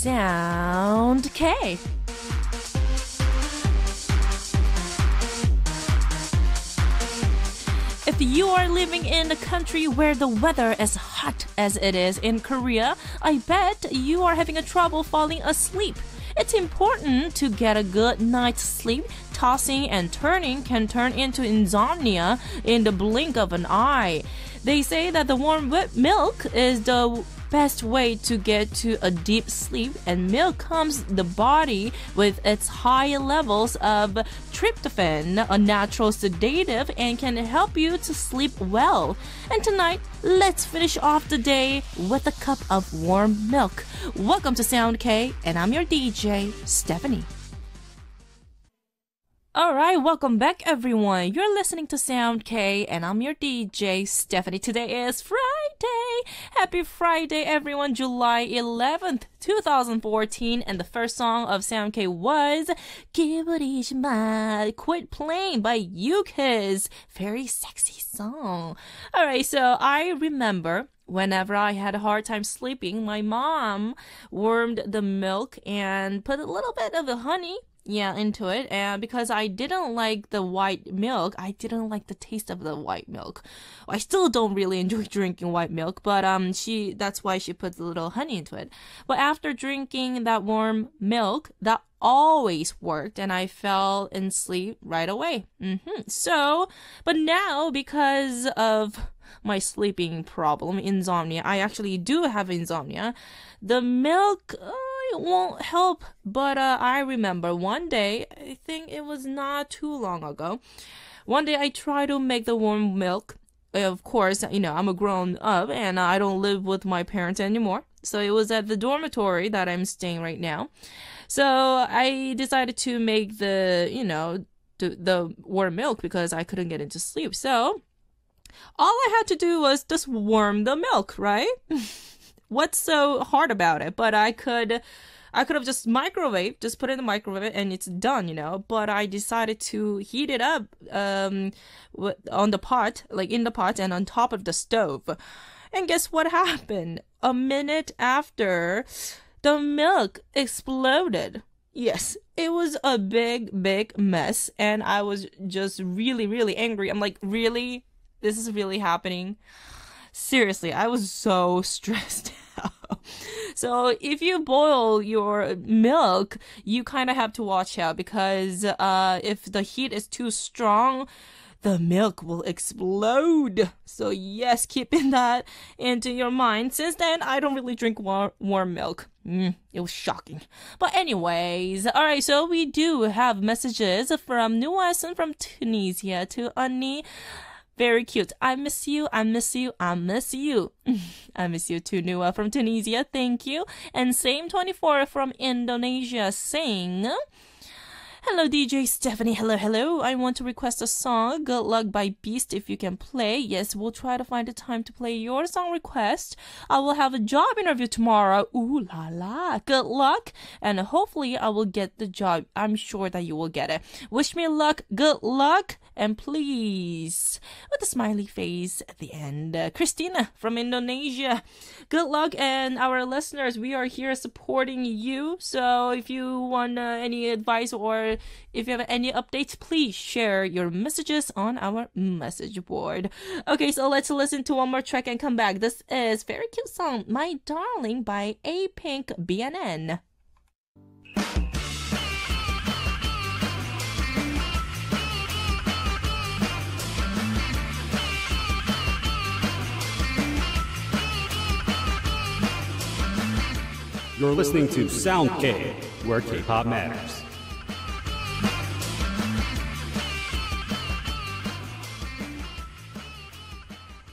Sound K. If you are living in a country where the weather is hot as it is in Korea, I bet you are having a trouble falling asleep. It's important to get a good night's sleep. Tossing and turning can turn into insomnia in the blink of an eye. They say that the warm milk is the best way to get to a deep sleep, and milk calms the body with its high levels of tryptophan, a natural sedative, and can help you to sleep well. And tonight, let's finish off the day with a cup of warm milk. Welcome to Sound K, and I'm your DJ, Stephanie. Alright, welcome back everyone. You're listening to Sound K and I'm your DJ, Stephanie. Today is Friday. Happy Friday everyone, July 11th, 2014. And the first song of Sound K was 기분이지 마, Quit Playing by MYK. Very sexy song. Alright, so I remember whenever I had a hard time sleeping, my mom warmed the milk and put a little bit of the honey into it, and because I didn't like the white milk, I didn't like the taste of the white milk. I still don't really enjoy drinking white milk, but that's why she put a little honey into it. But after drinking that warm milk, that always worked and I fell in sleep right away. So, but now because of my sleeping problem, insomnia, I actually do have insomnia. The milk, it won't help. But I remember one day, I think it was not too long ago, one day I tried to make the warm milk. Of course, I'm a grown up and I don't live with my parents anymore. So it was at the dormitory that I'm staying right now. So I decided to make the warm milk because I couldn't get into sleep. So all I had to do was just warm the milk, right? What's so hard about it? But I could have just put it in the microwave and it's done, But I decided to heat it up on the pot, like in the pot and on top of the stove. And guess what happened? A minute after, the milk exploded. Yes, it was a big, big mess. And I was just really, really angry. I'm like, really? This is really happening? Seriously, I was so stressed out. So if you boil your milk, you kind of have to watch out because if the heat is too strong, the milk will explode. So yes, keeping that into your mind. Since then, I don't really drink warm milk. It was shocking. But anyways, alright, so we do have messages from Nuasan from Tunisia to Annie. Very cute. I miss you. I miss you. I miss you. I miss you too, Nua from Tunisia. Thank you. And Same24 from Indonesia saying, hello, DJ Stephanie. Hello, hello. I want to request a song, Good Luck by Beast, if you can play. Yes, we'll try to find a time to play your song request. I will have a job interview tomorrow. Ooh la la. Good luck. And hopefully I will get the job. I'm sure that you will get it. Wish me luck. Good luck. And please, with a smiley face at the end. Christina from Indonesia. Good luck. And our listeners, we are here supporting you. So if you want any advice or if you have any updates, please share your messages on our message board. Okay, so let's listen to one more track and come back. This is very cute song, My Darling by A Pink BNN. You're listening to Sound K, where K-pop matters.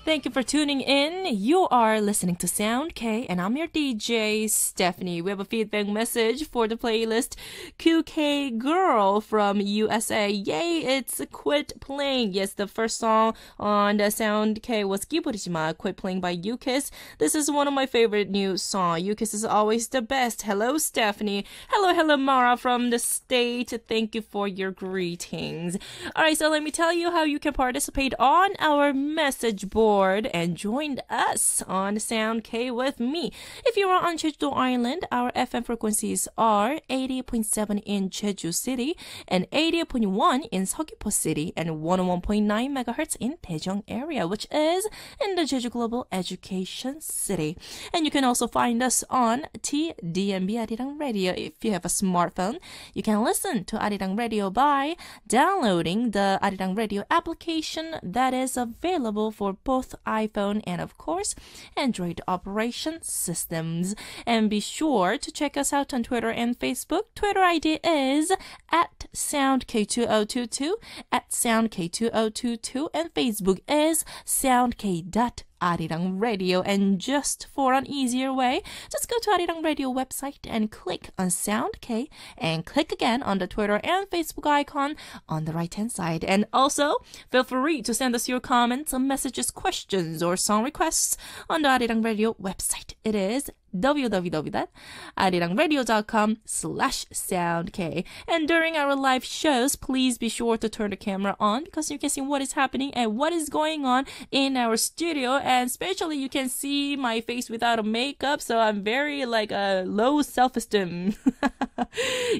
Thank you for tuning in. You are listening to Sound K, and I'm your DJ, Stephanie. We have a feedback message for the playlist. QK Girl from USA. Yay, it's Quit Playing. Yes, the first song on the Sound K was 기부리지 마, Quit Playing by MYK. This is one of my favorite new songs. MYK is always the best. Hello, Stephanie. Hello, Mara from the state. Thank you for your greetings. All right, so let me tell you how you can participate on our message board. board and join us on Sound K with me. If you are on Jeju Island, our FM frequencies are 88.7 in Jeju City and 88.1 in Seogwipo City and 101.9 megahertz in Daejeong area, which is in the Jeju Global Education City. And you can also find us on TDMB Arirang Radio. If you have a smartphone, you can listen to Arirang Radio by downloading the Arirang Radio application that is available for both iPhone and, of course, Android operation systems. And be sure to check us out on Twitter and Facebook. Twitter ID is at SoundK2022, at SoundK2022, and Facebook is SoundK.Arirang Radio. And just for an easier way, just go to Arirang Radio website and click on Sound K and click again on the Twitter and Facebook icon on the right hand side. And also feel free to send us your comments, messages, questions, or song requests on the Arirang Radio website. It is www.arirangradio.com/soundk. And during our live shows, please be sure to turn the camera on because you can see what is happening and what is going on in our studio. And especially you can see my face without a makeup, so I'm very low self-esteem.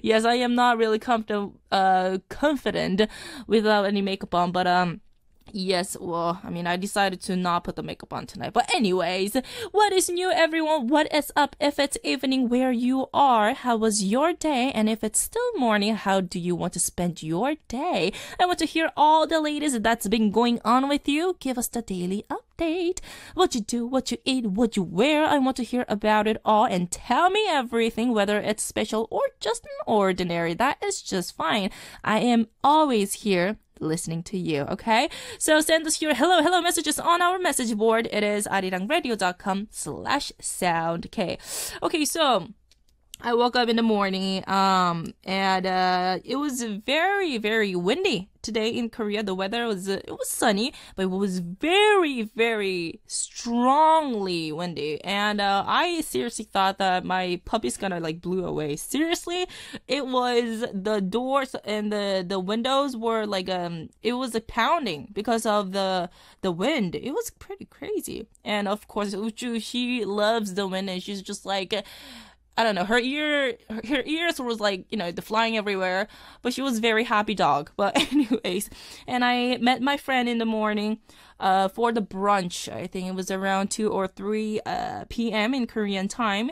Yes, I am not really confident without any makeup on, but yes, well, I decided to not put the makeup on tonight. But anyways, what is new, everyone? What is up? If it's evening where you are, how was your day? And if it's still morning, how do you want to spend your day? I want to hear all the latest that's been going on with you. Give us the daily update. What you do, what you eat, what you wear. I want to hear about it all and tell me everything, whether it's special or just an ordinary. That is just fine. I am always here listening to you, okay? So send us your hello messages on our message board. It is arirangradio.com/soundk. Okay, so I woke up in the morning, and it was very, very windy today in Korea. The weather was sunny, but it was very, very strongly windy. And I seriously thought that my puppy's gonna blew away. Seriously, it was the doors and the windows were it was pounding because of the wind. It was pretty crazy. And of course, Uchu, she loves the wind, and she's just I don't know, her ears was the flying everywhere, but she was very happy dog. But anyways, and I met my friend in the morning for the brunch. I think it was around 2 or 3 p.m. in Korean time.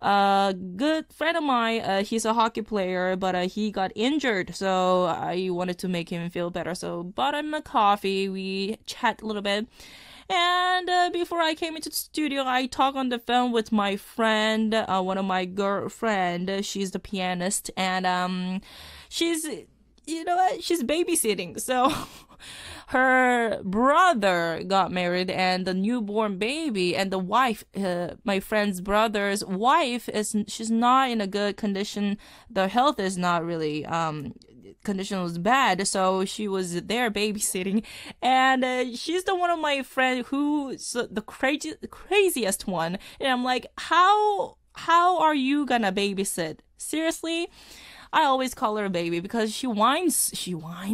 Good friend of mine, he's a hockey player, but he got injured, so I wanted to make him feel better. So bought him a coffee, we chat a little bit. And before I came into the studio, I talked on the phone with my friend, one of my girlfriend. She's the pianist, and she's babysitting. So her brother got married, and the newborn baby and the wife, my friend's brother's wife, she's not in a good condition. The health is not really condition was bad, so she was there babysitting, and she's the one of my friend who's the craziest one, and I'm like, how are you gonna babysit? Seriously, I always call her a baby because she whines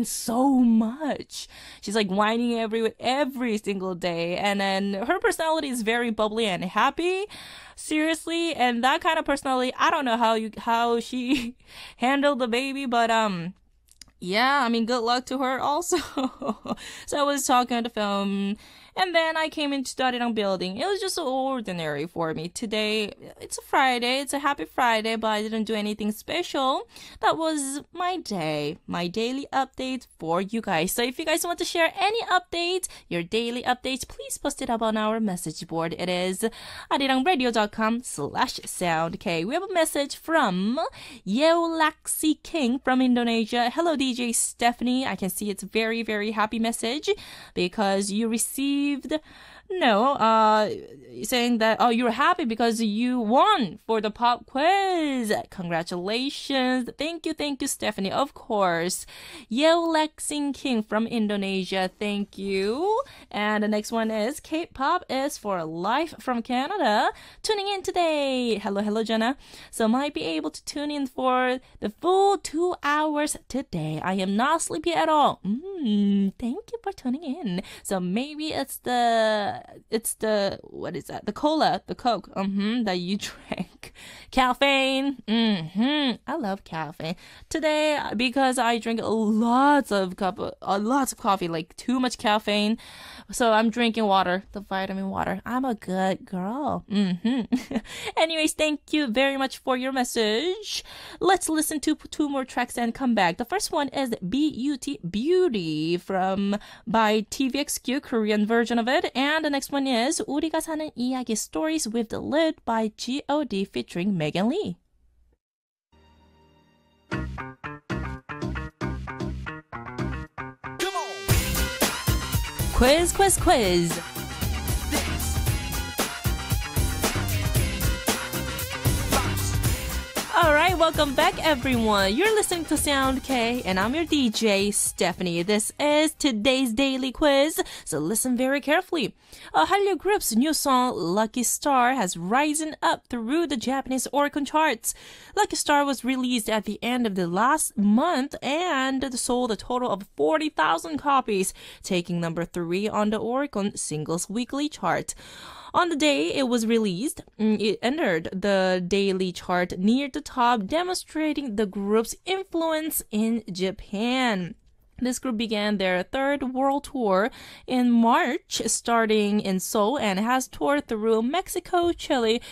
so much. She's whining every single day, and then her personality is very bubbly and happy. Seriously, and that kind of personality, I don't know how she handled the baby, but yeah, good luck to her also. So I was talking on the phone, and then I came into the Arirang building. It was just ordinary for me. Today, it's a Friday. It's a happy Friday, but I didn't do anything special. That was my day, my daily update for you guys. So if you guys want to share any updates, your daily updates, please post it up on our message board. It is arirangradio.com/soundk. We have a message from Yeolaxi King from Indonesia. Hello, DJ Stephanie. I can see it's a very, very happy message because you received No, saying that, oh, you're happy because you won for the pop quiz. Congratulations. Thank you, Stephanie. Of course. Yeo Lexing King from Indonesia. Thank you. And the next one is K-pop is for life from Canada. Tuning in today. Hello, Jenna. So might be able to tune in for the full 2 hours today. I am not sleepy at all. Thank you for tuning in. So maybe it's the what is that? The cola, the Coke, that you drank. Caffeine. I love caffeine. Today, because I drink lots of coffee, like too much caffeine. So I'm drinking water, the vitamin water. I'm a good girl. Anyways, thank you very much for your message. Let's listen to 2 more tracks and come back. The first one is B.U.T. Beauty by TVXQ, Korean version of it. And the next one is 우리가 사는 이야기 Stories with the Lid by G.O.D. featuring Megan Lee. Quiz. Alright, welcome back everyone. You're listening to Sound K and I'm your DJ, Stephanie. This is today's daily quiz, so listen very carefully. Hallyu Group's new song, Lucky Star, has risen up through the Japanese Oricon charts. Lucky Star was released at the end of the last month and sold a total of 40,000 copies, taking number 3 on the Oricon Singles Weekly chart. On the day it was released, it entered the daily chart near the top, demonstrating the group's influence in Japan. This group began their 3rd world tour in March, starting in Seoul, and has toured through Mexico, Chile,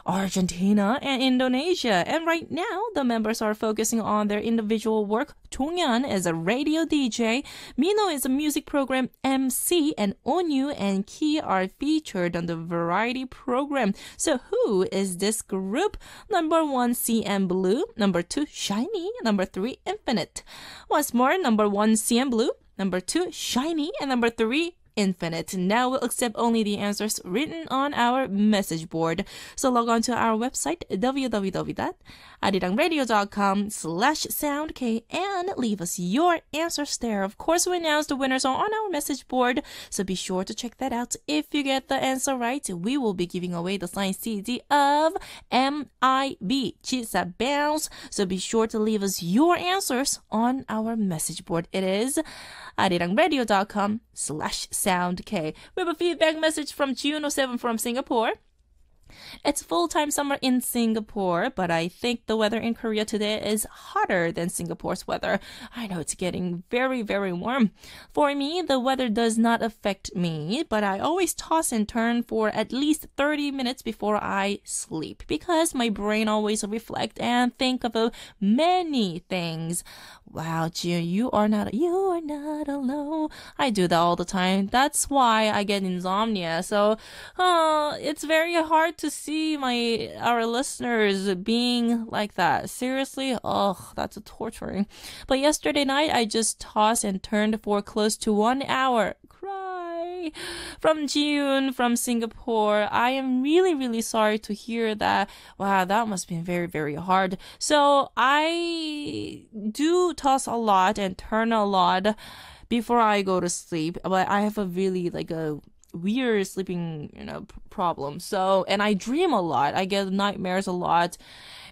Argentina, and Indonesia. And right now, the members are focusing on their individual work. Jonghyun is a radio DJ, Mino is a music program MC, and Onyu and Ki are featured on the variety program. So who is this group? Number 1, CN Blue. Number 2, Shiny. Number 3, Infinite. Once more, number 1, CN Blue. Number 2, Shiny. And number 3, Infinite. Now we'll accept only the answers written on our message board. So log on to our website www.arirangradio.com/soundk and leave us your answers there. Of course, we announce the winners are on our message board, so be sure to check that out. If you get the answer right, we will be giving away the signed CD of MYK, Jsim Bounce. So be sure to leave us your answers on our message board. It is arirangradio.com/soundk. We have a feedback message from June07 from Singapore. It's full-time summer in Singapore, but I think the weather in Korea today is hotter than Singapore's weather. I know it's getting very, very warm. For me, the weather does not affect me, but I always toss and turn for at least 30 minutes before I sleep because my brain always reflect and think about many things. Wow, June, you are not alone. I do that all the time. That's why I get insomnia. So, it's very hard to see our listeners being like that. Seriously, that's torturing. But yesterday night, I just tossed and turned for close to 1 hour. Cry. From June, from Singapore. I am really, really sorry to hear that. Wow, that must have been very, very hard. So I do toss a lot and turn a lot before I go to sleep. But I have a really a weird sleeping, problem. So, and I dream a lot. I get nightmares a lot.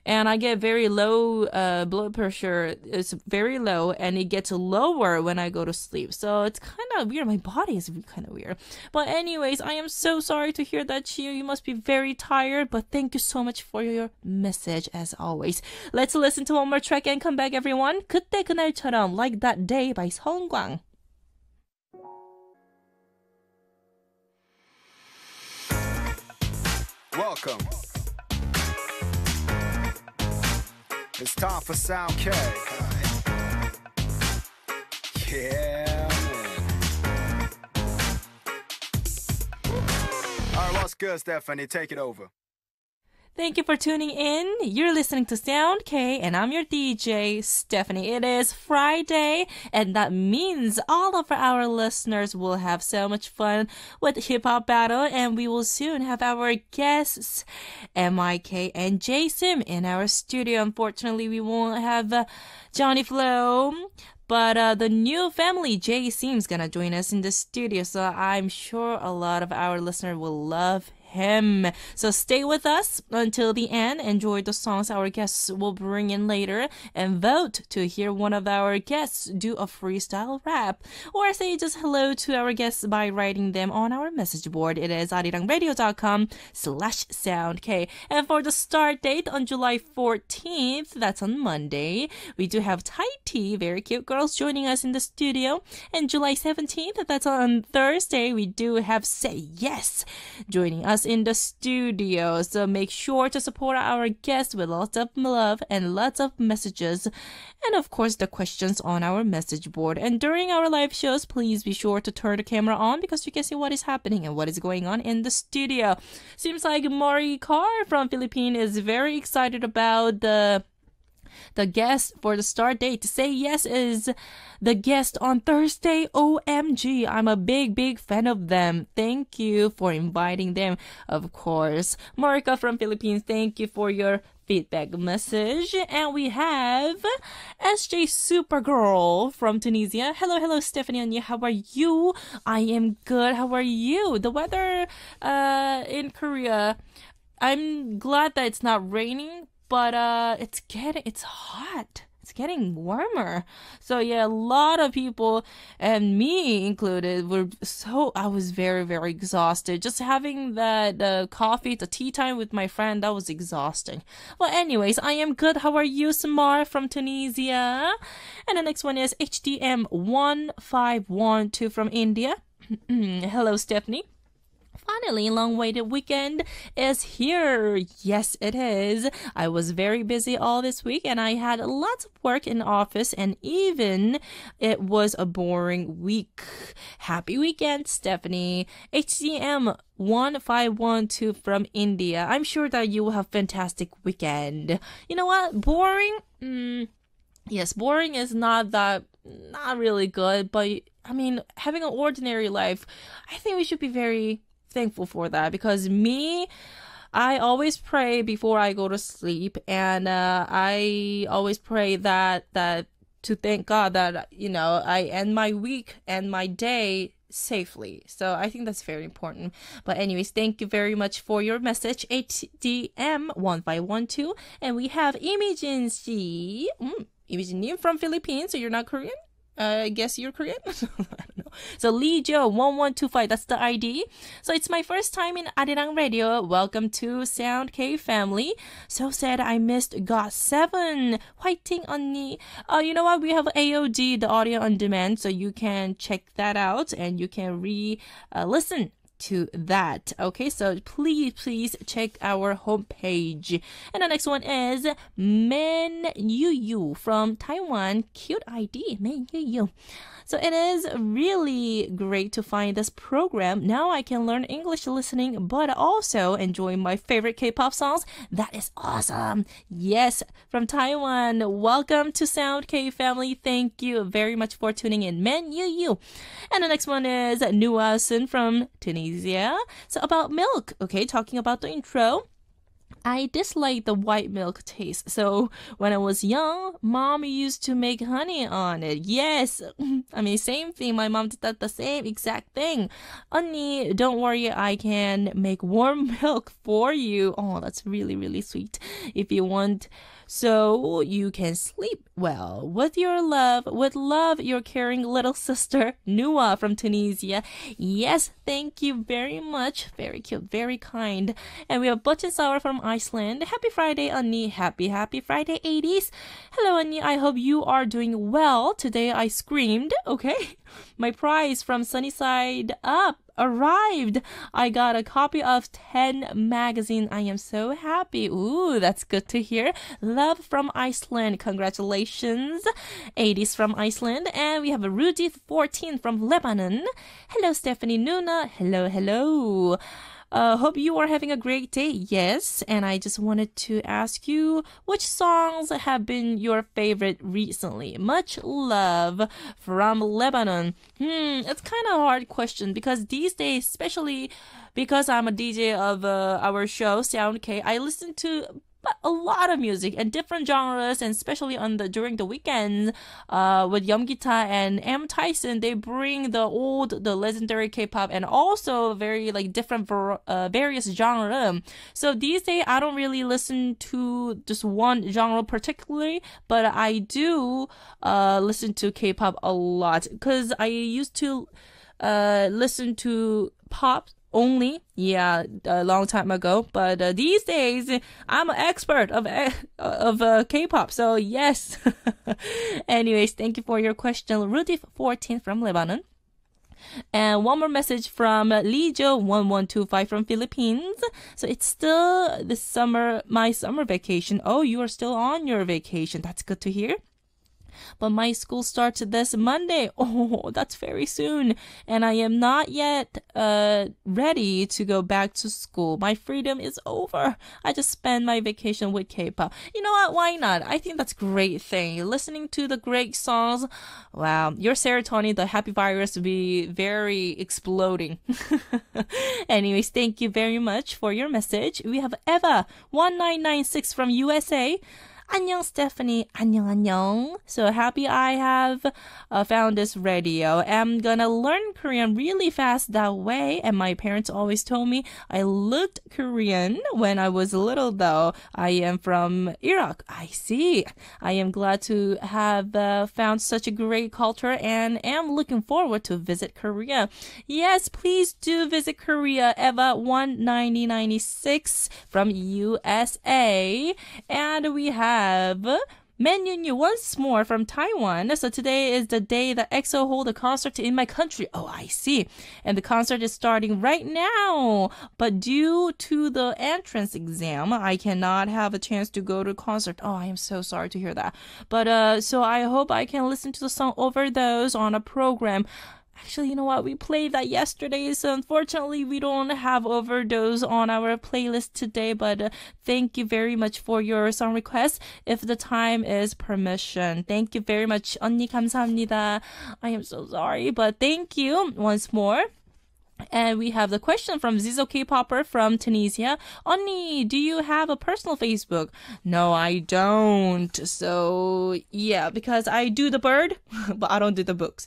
And I get very low blood pressure. It's very low, and it gets lower when I go to sleep. So it's kind of weird. My body is kind of weird. But anyways, I am so sorry to hear that, Chiyo. You must be very tired. But thank you so much for your message, as always. Let's listen to one more track and come back, everyone. 그때 그날처럼, Like That Day by 성광. Welcome. It's time for Sound K. Yeah, man. All right, what's good, Stephanie? Take it over. Thank you for tuning in. You're listening to Sound K, and I'm your DJ, Stephanie. It is Friday, and that means all of our listeners will have so much fun with Hip-Hop Battle, and we will soon have our guests, MYK and Jsim, in our studio. Unfortunately, we won't have Johnny Flo. But the new family, Jsim's gonna join us in the studio, so I'm sure a lot of our listeners will love him. So stay with us until the end. Enjoy the songs our guests will bring in later, and vote to hear one of our guests do a freestyle rap, or say just hello to our guests by writing them on our message board. It is arirangradio.com/soundk. And for the start date on July 14th, that's on Monday, we do have Tai T, very cute girls, joining us in the studio. And July 17th, that's on Thursday, we do have Say Yes joining us in the studio. So make sure to support our guests with lots of love and lots of messages, and of course the questions on our message board. And during our live shows, please be sure to turn the camera on, because you can see what is happening and what is going on in the studio. Seems like MYK from Philippines is very excited about the guest for the start date. To Say Yes is the guest on Thursday. OMG, I'm a big fan of them. Thank you for inviting them. Of course, MYK from Philippines, thank you for your feedback message. And we have SJ Supergirl from Tunisia. Hello Stephanie and you, how are you? I am good. How are you? The weather in Korea, I'm glad that it's not raining, but it's hot. It's getting warmer. So yeah, a lot of people, and me included, I was very exhausted. Just having that coffee, the tea time with my friend, that was exhausting. Well, anyways, I am good. How are you, Samar from Tunisia? And the next one is HDM1512 from India. Hello, Stephanie. Finally, long-awaited weekend is here. Yes, it is. I was very busy all this week, and I had lots of work in the office, and even it was a boring week. Happy weekend, Stephanie. HCM 1512 from India. I'm sure that you will have a fantastic weekend. You know what? Boring? Yes, boring is not really good, but I mean, having an ordinary life, I think we should be very thankful for that, because I always pray before I go to sleep, and I always pray that to thank God that I end my week and my day safely. So I think that's very important. But anyways, thank you very much for your message, HDM1512. And we have Imijin Si. Imijin from Philippines, so you're not Korean? I guess you're Korean? I don't know. So Lee Jo 1125, that's the ID. So it's my first time in Arirang Radio. Welcome to Sound K family. So sad I missed Got7. Whiting 언니. You know what? We have AOD, the audio on demand, so you can check that out and you can listen to that. Okay, so please check our homepage. And the next one is Men Yu from Taiwan. Cute ID, Men Yu. So it is really great to find this program. Now I can learn English listening, but also enjoy my favorite K-pop songs. That is awesome. Yes, from Taiwan. Welcome to Sound K family. Thank you very much for tuning in. Men Yu. And the next one is Nuasun from Tunisia. So about milk. Okay, talking about the intro. I dislike the white milk taste. So when I was young, mom used to make honey on it. Yes. I mean, same thing. My mom did that the same exact thing. 언니, don't worry. I can make warm milk for you. Oh, that's really sweet. If you want, so you can sleep well. With love, your caring little sister, Nua from Tunisia. Yes, thank you very much. Very cute, very kind. And we have Butch Sour from Iceland. Happy Friday, Annie. Happy Friday, 80s. Hello, Annie. I hope you are doing well. Today I screamed. Okay. My prize from Sunnyside Up arrived. I got a copy of 10 magazine. I am so happy. Ooh, that's good to hear. Love from Iceland. Congratulations. 80s from Iceland. And we have a Rudy 14 from Lebanon. Hello, Stephanie Nuna. Hello. Hope you are having a great day. Yes, and I just wanted to ask you which songs have been your favorite recently. Much love from Lebanon. It's kind of a hard question because these days, especially because I'm a DJ of our show, Sound K, I listen to a lot of music and different genres, and especially during the weekends with Yeomgita and M. Tyson, they bring the legendary K-pop and also very like different various genre. So these days I don't really listen to just one genre particularly, but I do listen to K-pop a lot because I used to listen to pop only, a long time ago. But these days, I'm an expert of K-pop. So yes. Anyways, thank you for your question, Rudy14 from Lebanon. And one more message from Lijo1125 from Philippines. So it's still my summer vacation. Oh, you are still on your vacation. That's good to hear. But my school starts this Monday. Oh, that's very soon. And I am not yet ready to go back to school. My freedom is over. I just spend my vacation with K-pop. You know what? Why not? I think that's a great thing. Listening to the great songs. Wow. Your serotonin, the happy virus, will be very exploding. Anyways, thank you very much for your message. We have Eva1996 from USA. 안녕, Stephanie. 안녕. So happy I have found this radio. I'm gonna learn Korean really fast that way. And my parents always told me I looked Korean when I was little, though. I am from Iraq. I see. I am glad to have found such a great culture and am looking forward to visit Korea. Yes, please do visit Korea. Eva1996 from USA. And we have Menyunyu once more from Taiwan. So today is the day that EXO hold a concert in my country. Oh, I see. And the concert is starting right now. But due to the entrance exam, I cannot have a chance to go to concert. Oh, I am so sorry to hear that. But so I hope I can listen to the song Overdose on a program. Actually, you know what? We played that yesterday, so unfortunately, we don't have Overdose on our playlist today, but thank you very much for your song request, if the time is permission. Thank you very much. 언니, 감사합니다. I am so sorry, but thank you once more. And we have the question from Zizo K-popper from Tunisia. Onni, do you have a personal Facebook? No, I don't. So, yeah, because I do the bird, but I don't do the books.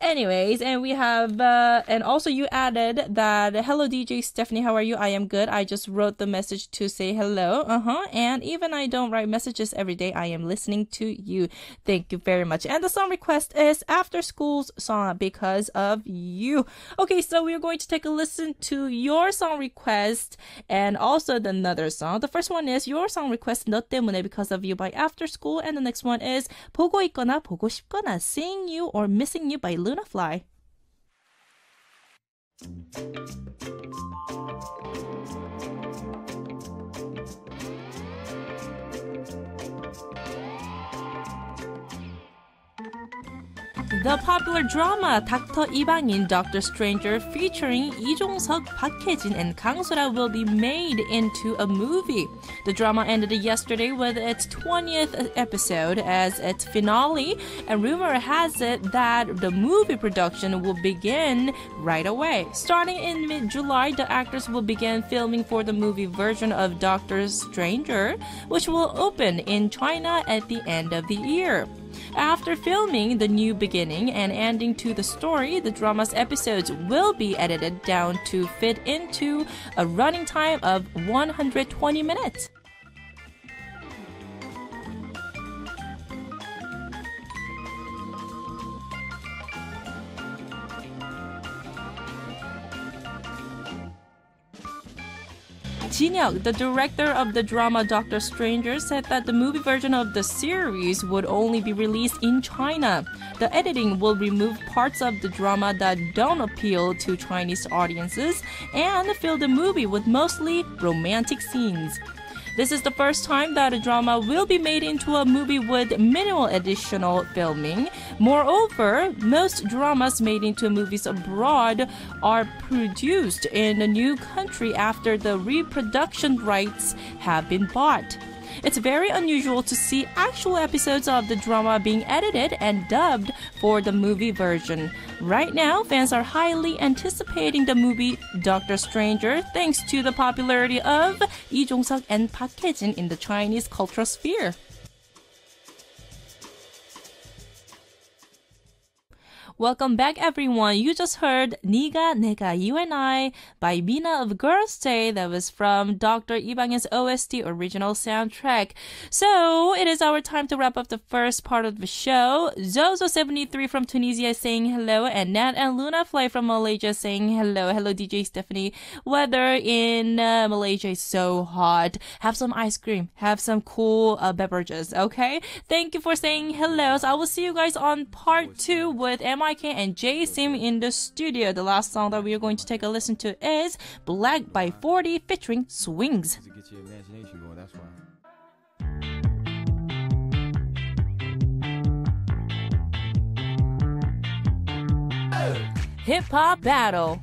Anyways, and we have, and also you added that, hello DJ Stephanie, how are you? I am good. I just wrote the message to say hello. And even I don't write messages every day, I am listening to you. Thank you very much. And the song request is After School's song, Because of You. Okay, so we're going to take a listen to your song request and also another song. The first one is your song request 너 때문에 Because of You by After School, and the next one is 보고 있거나 보고 싶거나 Seeing You or Missing You by Lunafly. The popular drama Dr. 이방인, Dr. Stranger featuring 이종석, 박혜진, and 강소라 will be made into a movie. The drama ended yesterday with its 20th episode as its finale, and rumor has it that the movie production will begin right away. Starting in mid-July, the actors will begin filming for the movie version of Dr. Stranger, which will open in China at the end of the year. After filming the new beginning and ending to the story, the drama's episodes will be edited down to fit into a running time of 120 minutes. Jinyoung, the director of the drama Dr. Stranger, said that the movie version of the series would only be released in China. The editing will remove parts of the drama that don't appeal to Chinese audiences and fill the movie with mostly romantic scenes. This is the first time that a drama will be made into a movie with minimal additional filming. Moreover, most dramas made into movies abroad are produced in a new country after the reproduction rights have been bought. It's very unusual to see actual episodes of the drama being edited and dubbed for the movie version. Right now, fans are highly anticipating the movie Doctor Stranger thanks to the popularity of Lee Jong-suk and Park Hae-jin in the Chinese cultural sphere. Welcome back, everyone. You just heard 니가, 내가, You and I by Mina of Girls' Day. That was from Dr. Lee Bang-in's OST original soundtrack. So, it is our time to wrap up the first part of the show. Zozo73 from Tunisia is saying hello, and Nat and Luna Fly from Malaysia saying hello. Hello, DJ Stephanie. Weather in Malaysia is so hot. Have some ice cream. Have some cool beverages, okay? Thank you for saying hello. So I will see you guys on part 2 with MYK and Jsim in the studio. The last song that we are going to take a listen to is Black by 40 featuring Swings. To get your imagination going, that's why. Hip-hop battle.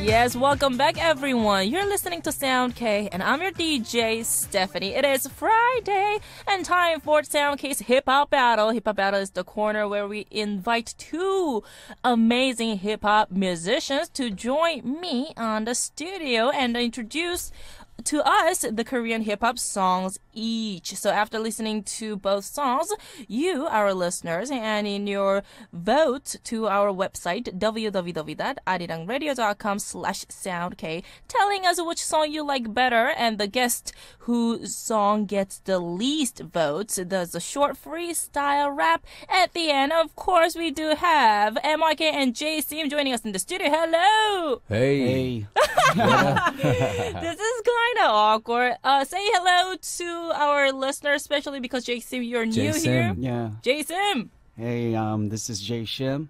Yes, welcome back, everyone. You're listening to Sound K, and I'm your DJ, Stephanie. It is Friday, and time for Sound K's Hip Hop Battle. Hip Hop Battle is the corner where we invite two amazing hip hop musicians to join me on the studio and introduce to us the Korean hip-hop songs each. So after listening to both songs, you, our listeners, and in your vote to our website, www.arirangradio.com/soundk, telling us which song you like better, and the guest whose song gets the least votes does a short freestyle rap. At the end, of course, we do have MYK and Jsim joining us in the studio. Hello! Hey. This is kind of awkward. Say hello to our listeners, especially because Jsim, you're new here. Yeah. Jsim. Hey, this is Jsim.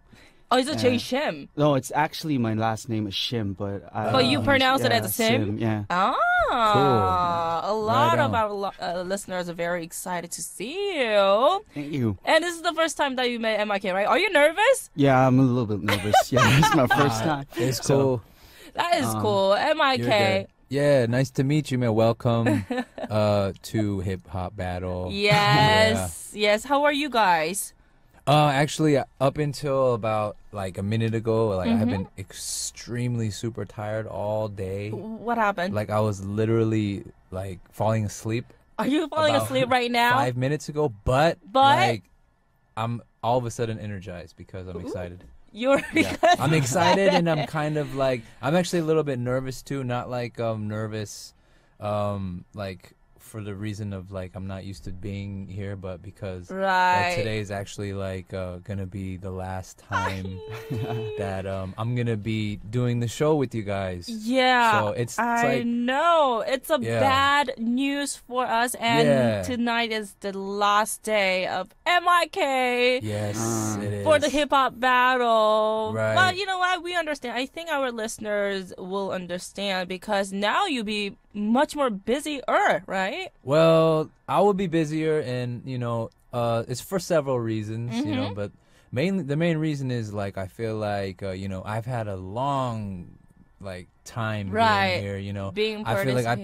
Oh, it's a Jsim. No, it's actually my last name is Shim, but But you pronounce it as a Sim? Yeah. Ah, a lot Right of our listeners are very excited to see you. Thank you. And this is the first time that you met MYK, right? Are you nervous? Yeah, I'm a little bit nervous. Yeah, it's my first time. It's cool. That is cool. MYK. Yeah, nice to meet you, man. Welcome to Hip Hop Battle. Yes. Yes. How are you guys? Actually, up until about like a minute ago, like I've been extremely super tired all day. What happened? Like I was literally like falling asleep. Are you falling about asleep right now? 5 minutes ago, but like I'm all of a sudden energized because I'm excited. You're Yeah. I'm excited and I'm kind of like I'm actually a little bit nervous too, not like nervous like for the reason of like I'm not used to being here, but because today is actually like gonna be the last time that I'm gonna be doing the show with you guys. Yeah, so it's I like know it's a bad news for us, and tonight is the last day of MYK. Yes, it is For the hip hop battle. Right. But you know what? We understand. I think our listeners will understand because now you'll be much more busier, right? Well, I will be busier, and you know, it's for several reasons, you know, but the main reason is like I feel like you know I've had a long like time being here, you know. I feel like I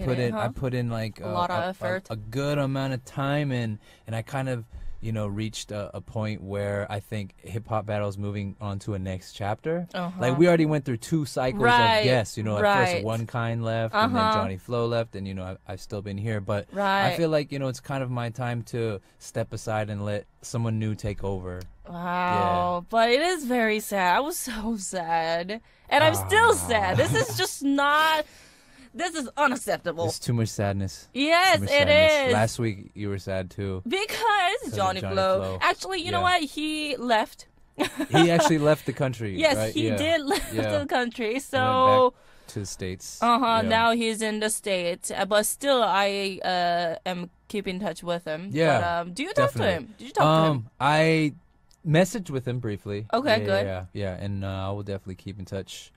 put in like a lot of effort, a good amount of time, and I kind of you know reached a point where I think hip hop battle is moving on to a next chapter. Like we already went through 2 cycles of guests, you know. At first One Kind left, and then Johnny Flo left, and you know I've still been here, but I feel like you know it's kind of my time to step aside and let someone new take over. Wow, but it is very sad. I was so sad, and I'm still sad. This is just not. This is unacceptable. There's too much sadness. Yes, it is. Last week you were sad too. Because Johnny Flo. Actually, you know what? He left. He actually left the country. Yes, right? he did leave the country. So went back to the States. Now he's in the States. But still, I am keeping in touch with him. Yeah. But, do you talk to him? Did you talk to him? I messaged with him briefly. Okay, good. Yeah. And I will definitely keep in touch.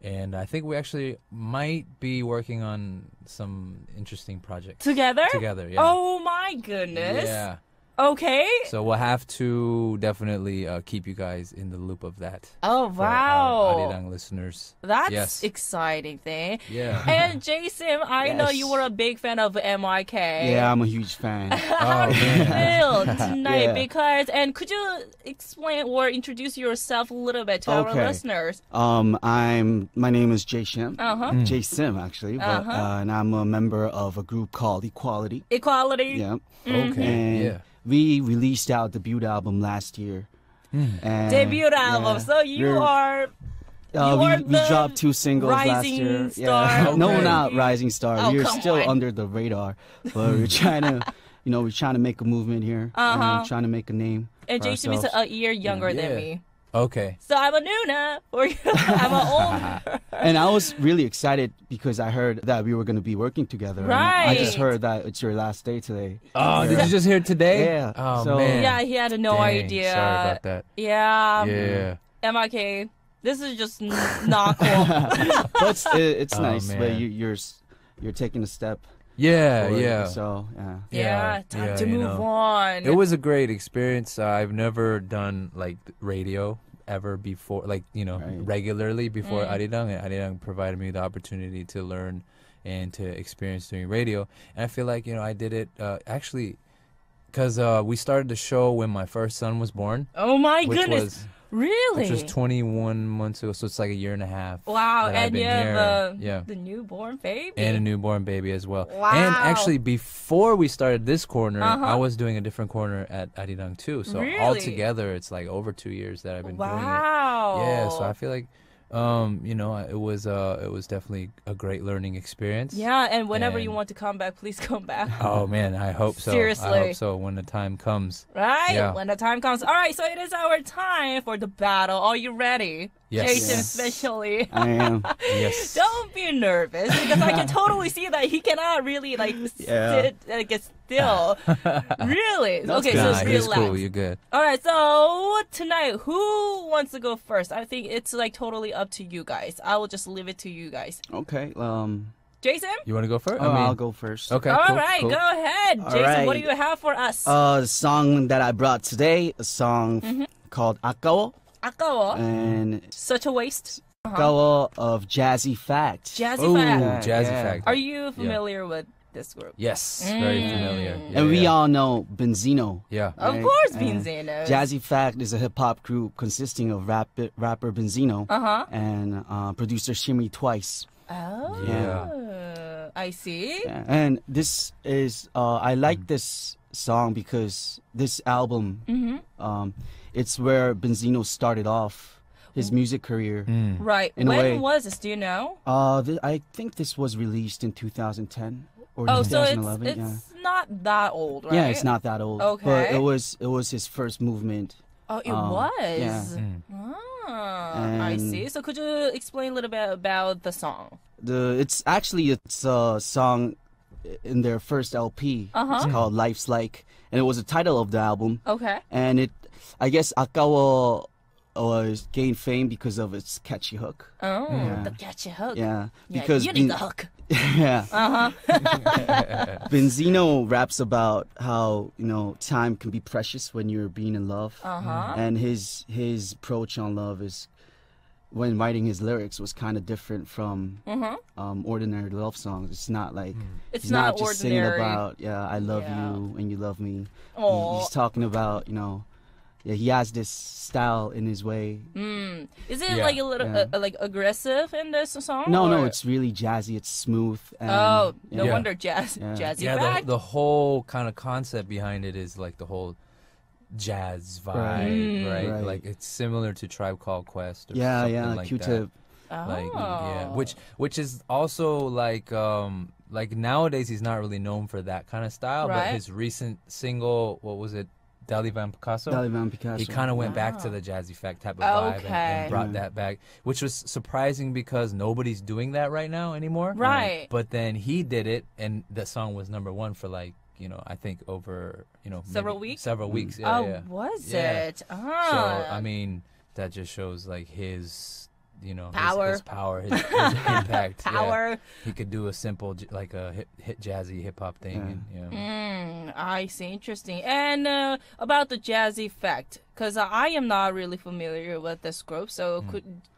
And I think we actually might be working on some interesting projects. Together? Together, yeah. Oh my goodness. Yeah. Okay. So we'll have to definitely keep you guys in the loop of that. Oh, For our wow. Arirang listeners. That's Yes. exciting thing. Yeah. And Jsim, I know Yes. you were a big fan of MYK. Yeah, I'm a huge fan. Oh, man. Still tonight Yeah. because and could you explain or introduce yourself a little bit to our Okay. listeners? My name is Jsim. Uh-huh. Jsim actually, but and I'm a member of a group called Equality. Equality. Yeah. Okay. And Yeah. we released our debut album last year. And, Debut album. yeah, So you we're- are you are we the dropped 2 singles last rising year. star. Yeah. No, Okay. not rising star. Oh, We're come still on. under the radar, but we're trying to, we're trying to make a movement here. And trying to make a name. and for Jsim is ourselves. a year younger than Yeah. me. Okay. So I'm a Nuna or I'm an older. And I was really excited because I heard that we were going to be working together. And I just Right. heard that it's your last day today. Oh, did you just hear it today? Yeah. Oh, So- man. Yeah, he had no Dang, idea. Sorry about that. Yeah. Yeah. MYK, this is just not cool. But it's Oh, nice. But man. you're taking a step. Yeah, forward, yeah. So, yeah. Yeah, time yeah, to you move know. on. It was a great experience. I've never done like radio ever before, like Right. regularly before Arirang, and Arirang provided me the opportunity to learn and to experience doing radio. And I feel like I did it actually because we started the show when my first son was born, Oh my which goodness. was Really? which was 21 months ago, so it's like a year and a half. Wow, that I've and been you have here. Yeah. the newborn baby. And a newborn baby as well. Wow. And actually, before we started this corner, Uh-huh. I was doing a different corner at Arirang too. So Really? altogether, it's like over 2 years that I've been doing it. Wow. Yeah. So I feel like, it was definitely a great learning experience. Yeah, and whenever you And- want to come back, please come back. Oh man, I hope so. Seriously. I hope so when the time comes. Right? Yeah. When the time comes. All right, so it is our time for the battle. Are you ready? Yes. Jason, Yes. especially. I am. Yes. Don't be nervous because I can totally see that he cannot really Yeah. sit get still. Really? Okay, so Nah, it's he's relax. cool. You're good. All right, so tonight, who wants to go first? I think it's like totally up to you guys. I will just leave it to you guys. Okay. Jason? You want to go first? I'll go first. Okay. All cool, right, cool. go ahead. All Jason, what do right. you have for us? The song that I brought today, a song called Akawo, 아까워. and Such a waste. Akawo of Jazzy Fact. Jazzy Ooh, Fact. Jazzy Yeah. Fact. Are you familiar with this group? Yes, very familiar. Yeah, And we yeah. all know Benzino. Yeah. Of Right. course, And Benzino. Jazzy Fact is a hip hop group consisting of rapper Benzino Uh-huh. and producer Shimmy Twice. Oh. Yeah. I see. Yeah. And this is I like this song because this album, it's where Benzino started off his music career. Right. In a When way. was this? Do you know? I think this was released in 2010 or Oh, so 2011. it's not that old, right? Yeah, it's not that old. Okay. But it was his first movement. Oh, it was. yeah. Ah, I And- see. So could you explain a little bit about the song? It's a song in their first LP. Uh-huh. It's called Life's Like, and it was the title of the album. Okay. And I guess Akawo was gained fame because of its catchy hook. Oh, Yeah. the catchy hook. Yeah, Yeah, because you need the hook. yeah, Uh huh. Benzino raps about how time can be precious when you're being in love, Uh-huh. and his approach on love is when writing his lyrics was kind of different from ordinary love songs. It's not like It's he's not just singing ordinary. about I love Yeah. you and you love me. Aw. He's talking about he has this style in his way. Is it Yeah. like a little Yeah. like aggressive in this song? No, or- it's really jazzy. It's smooth. And, Oh, no Yeah. wonder Yeah. jazzy Yeah, fact. the whole kind of concept behind it is like the whole jazz vibe, Right. right? Right. Like it's similar to Tribe Called Quest. Or Yeah, something yeah, like Q-Tip. that. Like yeah, Oh. which is also like nowadays he's not really known for that kind of style, Right. but his recent single, what was it, Dali Van Picasso? Dali Van Picasso. He kind of went back to the jazzy fact type of vibe Okay. and brought Yeah. that back, which was surprising because nobody's doing that right now anymore. Right. But then he did it, and the song was #1 for I think over Several maybe weeks? Several weeks. Yeah, Oh, yeah. was Yeah. it? So Ah. I mean, that just shows like his power, his power, his impact. power. Yeah. He could do a simple like a hit jazzy hip hop thing. And, I see. Interesting. And about the jazzy fact, because I am not really familiar with this group, so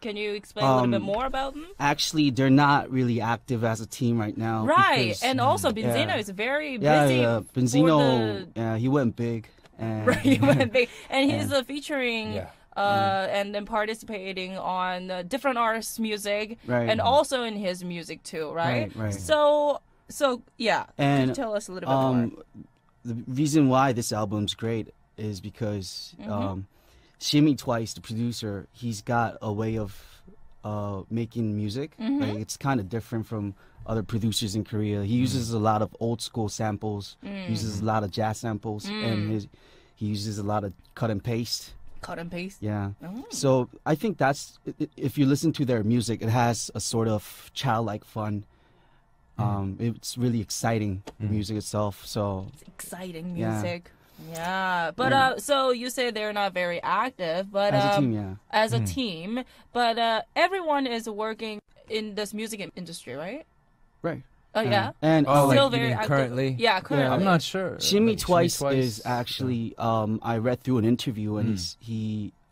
can you explain a little bit more about them? Actually, they're not really active as a team right now. Right, because, and also Benzino is very busy. Yeah, Benzino, he went big. And Right, he went big, and he's featuring. And then participating on different artists' music, and also in his music too, right? Right. So yeah, and can you tell us a little bit more? The reason why this album's great is because Jsim Twice, the producer, he's got a way of making music. Like, it's kind of different from other producers in Korea. He uses a lot of old school samples, uses a lot of jazz samples, and he uses a lot of cut and paste. Cut and paste? Yeah. So I think that's, if you listen to their music, it has a sort of childlike fun. It's really exciting, the music itself. So it's exciting music. Yeah. But so you say they're not very active, but as a team, but everyone is working in this music industry, right? Right. Oh yeah. And still like very active. currently? Yeah, currently. I'm not sure. Jsim Twice is actually I read through an interview, and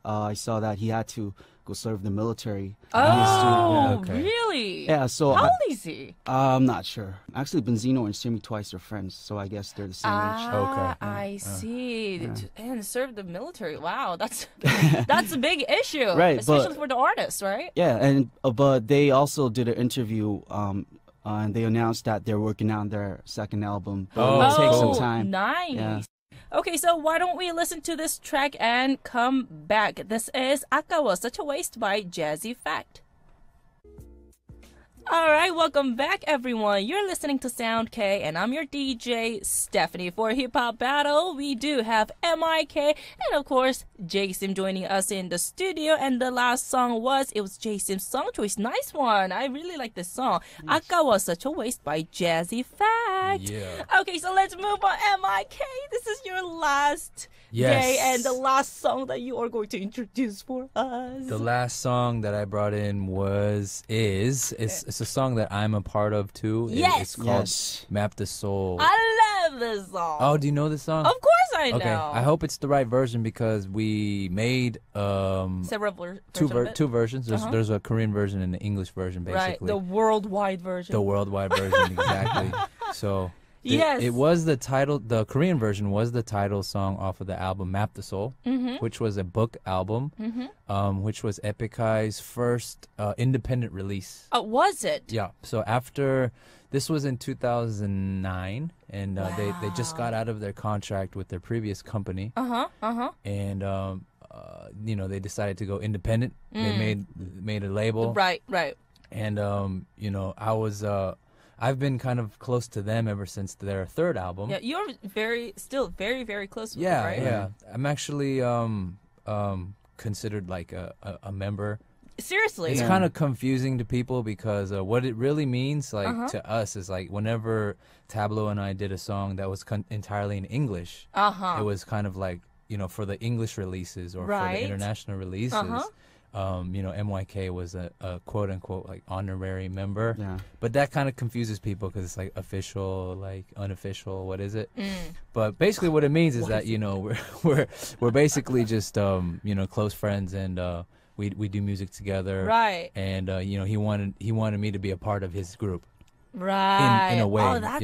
I saw that he had to go serve the military. Oh, really? Yeah, so how old is he? I'm not sure. Actually, Benzino and Jsim Twice are friends, so I guess they're the same age. Okay. I see. And serve the military. Wow, that's a big issue, right? Especially for the artists, right? Yeah, and but they also did an interview. And they announced that they're working on their second album. But it will take some time. Nice. Yeah. Okay, so why don't we listen to this track and come back? This is 아까 was Such a Waste by Jazzy Fact. All right, welcome back, everyone. You're listening to Sound K, and I'm your DJ, Stephanie. For Hip Hop Battle, we do have MYK and, of course, Jsim joining us in the studio. And the last song was Jsim's song choice. Nice one. I really like this song. 아까 was Such a Waste by Jazzy Fact. Yeah. Okay, so let's move on. MYK, this is your last day and the last song that you are going to introduce for us. The last song that I brought in it's a song that I'm a part of too. Yes. It's called Map the Soul. I love this song. Oh, do you know this song? Of course I know. Okay, I hope it's the right version because we made several two versions. There's a Korean version and an English version, basically. Right, the worldwide version. The worldwide version, exactly. So it was the title. The Korean version was the title song off of the album Map the Soul, which was a book album, which was Epicai's first independent release. Oh, was it? Yeah. So after this was in 2009, and they just got out of their contract with their previous company. And they decided to go independent. They made a label. Right. And I've been kind of close to them ever since their third album. Yeah, you're still very, very close with them, right? Yeah. I'm actually considered like a member. Seriously? It's kind of confusing to people because what it really means to us is like whenever Tableau and I did a song that was entirely in English, it was kind of like, for the English releases or for the international releases. MYK was a quote unquote like honorary member, but that kind of confuses people because it's like official, like unofficial. What is it? But basically, what it means is that we're basically just close friends and we do music together, right? And he wanted me to be a part of his group. Right. In a way. Oh, that's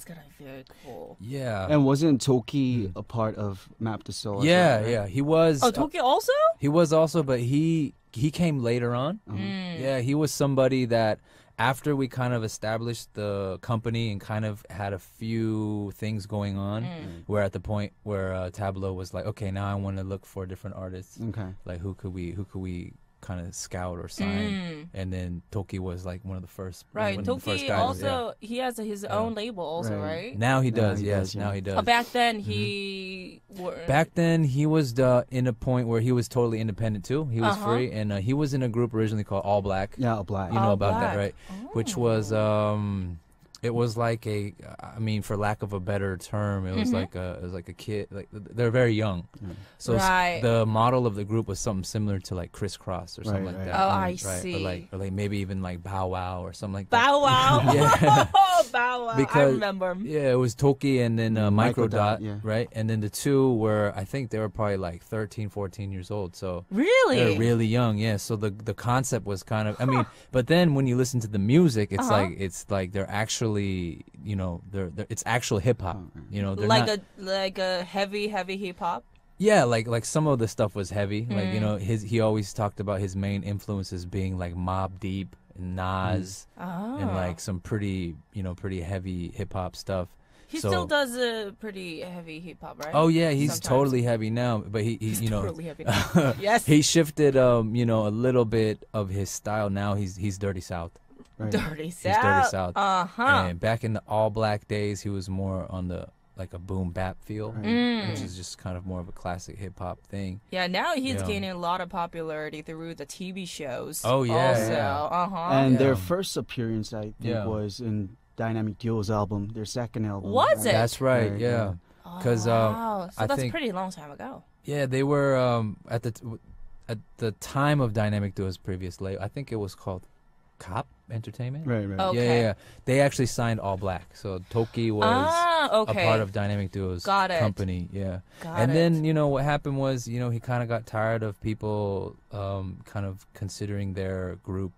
gonna be very cool. Yeah. And wasn't Toki a part of Map the Soul? Yeah. He was. Oh, Toki also? He was also, but he came later on. Yeah, he was somebody that after we kind of established the company and kind of had a few things going on, we're at the point where Tableau was like, okay, now I want to look for different artists. Okay. Like who could we kind of scout or sign, and then Toki was like one of the first. Right, Toki also he has his own label also, right? Now he does. Now he does. Back then he. Back then he was in a point where he was totally independent too. He was free, and he was in a group originally called All Black. Yeah, All Black. You know about that, right? Which was It was like I mean, for lack of a better term, it was like a kid. Like they're very young, so the model of the group was something similar to like Crisscross or something like that. Oh, I see. Or like maybe even like Bow Wow or something like that. Bow Wow. Yeah. Bow Wow. Because, I remember him. Yeah, it was Toki and then Microdot, yeah. right? And then the two were, I think they were probably like 13, 14 years old. So Really? they're really young, yeah. So the concept was kind of, I mean, but then when you listen to the music, it's like they're actually, you know, it's actual hip hop. You know, they're like a heavy hip hop. Yeah, like some of the stuff was heavy. Like, you know, he always talked about his main influences being like Mobb Deep and Nas and like some pretty heavy hip hop stuff. He still does a pretty heavy hip hop, right? Oh yeah, he's totally heavy now, but he's you know, totally heavy now. Yes. He shifted you know, a little bit of his style. Now he's Dirty South. Right. Dirty South. He's Dirty South. And back in the All Black days, he was more on the like a boom bap feel, which is just kind of more of a classic hip hop thing. Yeah, now he's gaining a lot of popularity through the TV shows. Oh yeah, also. And their first appearance, I think, was in Dynamic Duo's album, their second album. Was it? That's right. Yeah. Because wow. So I that's think, pretty long time ago. Yeah, they were at the time of Dynamic Duo's previous label. I think it was called Cop Entertainment. Right. Okay. Yeah. They actually signed All Black. So Toki was a part of Dynamic Duo's company. Yeah. Then, you know, what happened was, you know, he kind of got tired of people kind of considering their group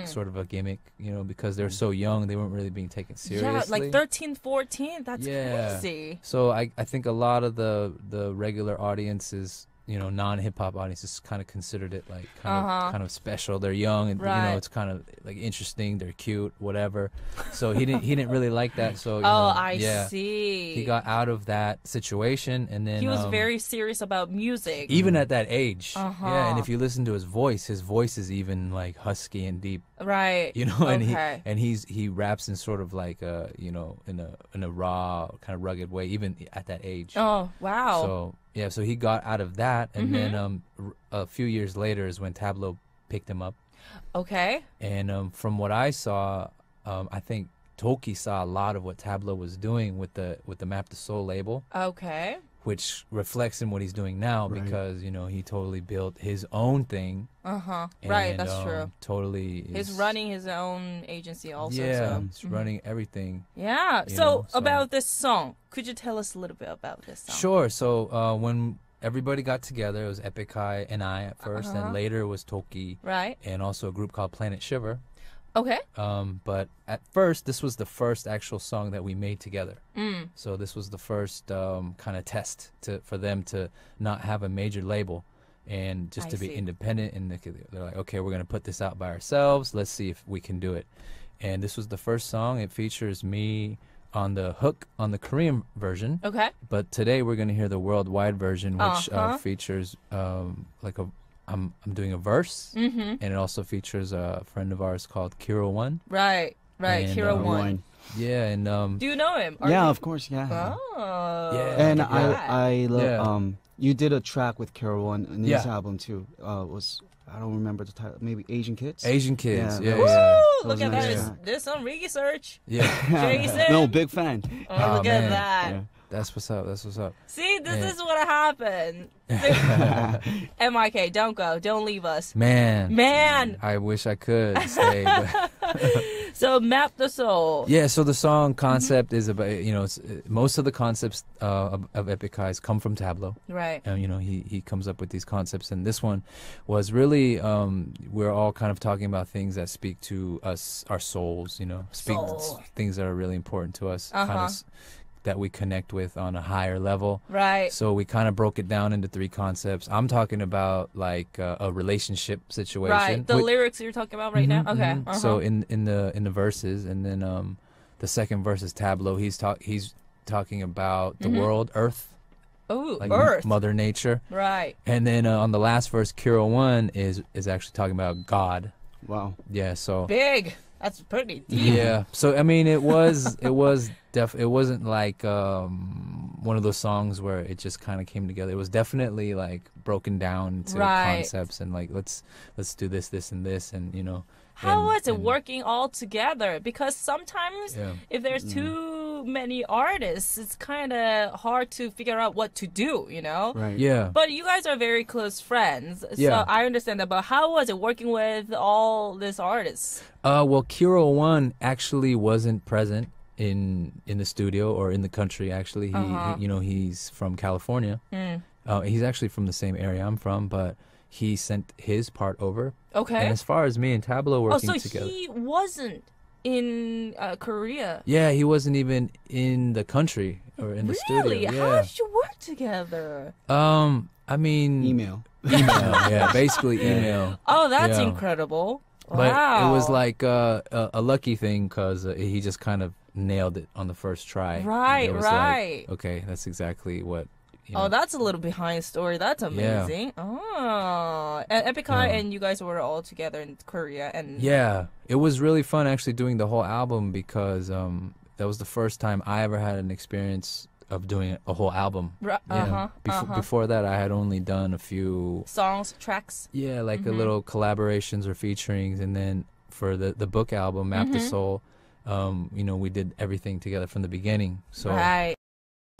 sort of a gimmick, you know, because they're so young, they weren't really being taken seriously. Yeah, like 13, 14, that's crazy. So I think a lot of the regular audiences, you know, non-hip-hop audiences kind of considered it like kind of special. They're young and you know, it's kind of like interesting, they're cute, whatever. So he didn't really like that. So I see. He got out of that situation, and then he was very serious about music, even at that age. Yeah, and if you listen to his voice is even like husky and deep. Right. You know, and he raps in sort of like you know, in a raw kind of rugged way, even at that age. Oh wow. So yeah, so he got out of that, and then a few years later is when Tableau picked him up. Okay. And from what I saw, I think Toki saw a lot of what Tableau was doing with the Map to Soul label. Okay. Which reflects in what he's doing now, because you know, he totally built his own thing. Right, that's true. Totally. He's running his own agency also. Yeah, he's running everything. Yeah. So about this song, could you tell us a little bit about this song? Sure. So when everybody got together, it was MYK and I at first, and later it was Toki. Right. And also a group called Planet Shiver. Okay. But at first, this was the first actual song that we made together. So this was the first kind of test for them to not have a major label and just to be independent. And they're like, okay, we're going to put this out by ourselves. Let's see if we can do it. And this was the first song. It features me on the hook on the Korean version. Okay. But today we're going to hear the worldwide version, which features like I'm doing a verse, and it also features a friend of ours called Kiro One. Right, and, Kiro One. Yeah, and do you know him? Of course, yeah. Oh, yeah. And I love. You did a track with Kiro One in his album too. Was I don't remember the title. Maybe Asian Kids. Asian Kids. Yeah. Woo! Look at that. There's some research. Yeah. Jsim. No, big fan. Oh, look at that. Yeah. That's what's up. See, this is what happened. MYK, don't go. Don't leave us. Man. I wish I could stay. But So, Map the Soul. Yeah, so the song concept is about, you know, most of the concepts of MYK come from Tableau. Right. And, you know, he comes up with these concepts. And this one was really, we're all kind of talking about things that speak to us, our souls, you know, things that are really important to us. Kind of that we connect with on a higher level. Right. So we kind of broke it down into 3 concepts. I'm talking about like a relationship situation. Right. The lyrics you're talking about right now. Okay. So in the verses, and then the second verse is Tableau. He's talking about the world, Earth. Oh, like Earth. Mother Nature. Right. And then on the last verse, Kiro One is actually talking about God. Wow. Yeah. So big. That's pretty deep. Yeah. So I mean, it wasn't like one of those songs where it just kind of came together. It was definitely like broken down into concepts and like let's do this, and this, and you know How was it working all together? Because sometimes if there's too many artists, it's kind of hard to figure out what to do, you know? Right. Yeah. But you guys are very close friends, Yeah. so I understand that. But how was it working with all these artists? Well, Kiro One actually wasn't present in the studio or in the country. Actually, he's from California. He's actually from the same area I'm from, but he sent his part over. Okay. And as far as me and Tablo working together, he wasn't in Korea. yeah, he wasn't even in the country or in the studio. Really? Yeah. How did you work together? I mean, Email. yeah, basically email. Oh, that's Yeah. incredible. But Wow. it was like a lucky thing because he just kind of nailed it on the first try. Right, It was right. Like, okay, that's exactly what. Oh, that's a little behind story. That's amazing. Oh, and Epicai and you guys were all together in Korea, and Yeah, it was really fun actually doing the whole album because that was the first time I ever had an experience of doing a whole album. Before that, I had only done a few songs, tracks. Yeah, like a little collaborations or featurings, and then for the book album, Map the Soul, we did everything together from the beginning. So Right.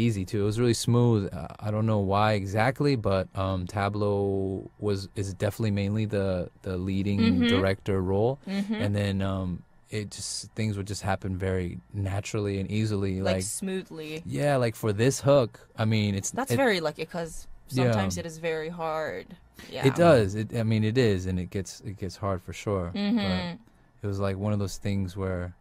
easy too. It was really smooth. I don't know why exactly, but Tablo is definitely mainly the leading director role, and then things would just happen very naturally and easily, like smoothly. Yeah, like for this hook, I mean, That's very lucky because sometimes it is very hard. Yeah. It does. It is, and it gets hard for sure. But it was like one of those things where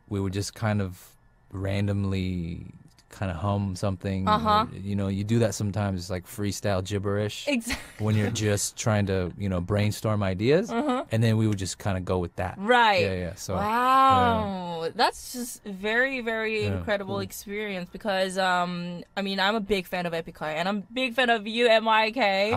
we would just kind of randomly kind of hum something. Or, you do that sometimes. It's like freestyle gibberish. Exactly. When you're just trying to, brainstorm ideas, and then we would just kind of go with that. Right. Yeah. So. Wow, that's just very, very incredible experience because I'm a big fan of Epicai and I'm a big fan of you, MYK.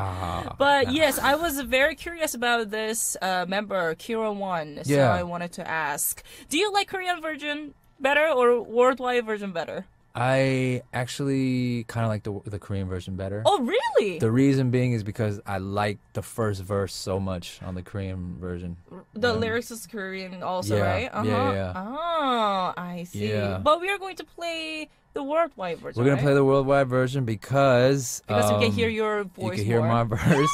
But yes, I was very curious about this member, Kira One. So I wanted to ask, do you like Korean version better or worldwide version better? I actually kind of like the Korean version better. Oh, really? The reason being is because I like the first verse so much on the Korean version. The lyrics is Korean also, right? Yeah. Oh, I see. Yeah. But we are going to play the worldwide version. We're gonna play the worldwide version because we can hear your voice. You can hear my verse,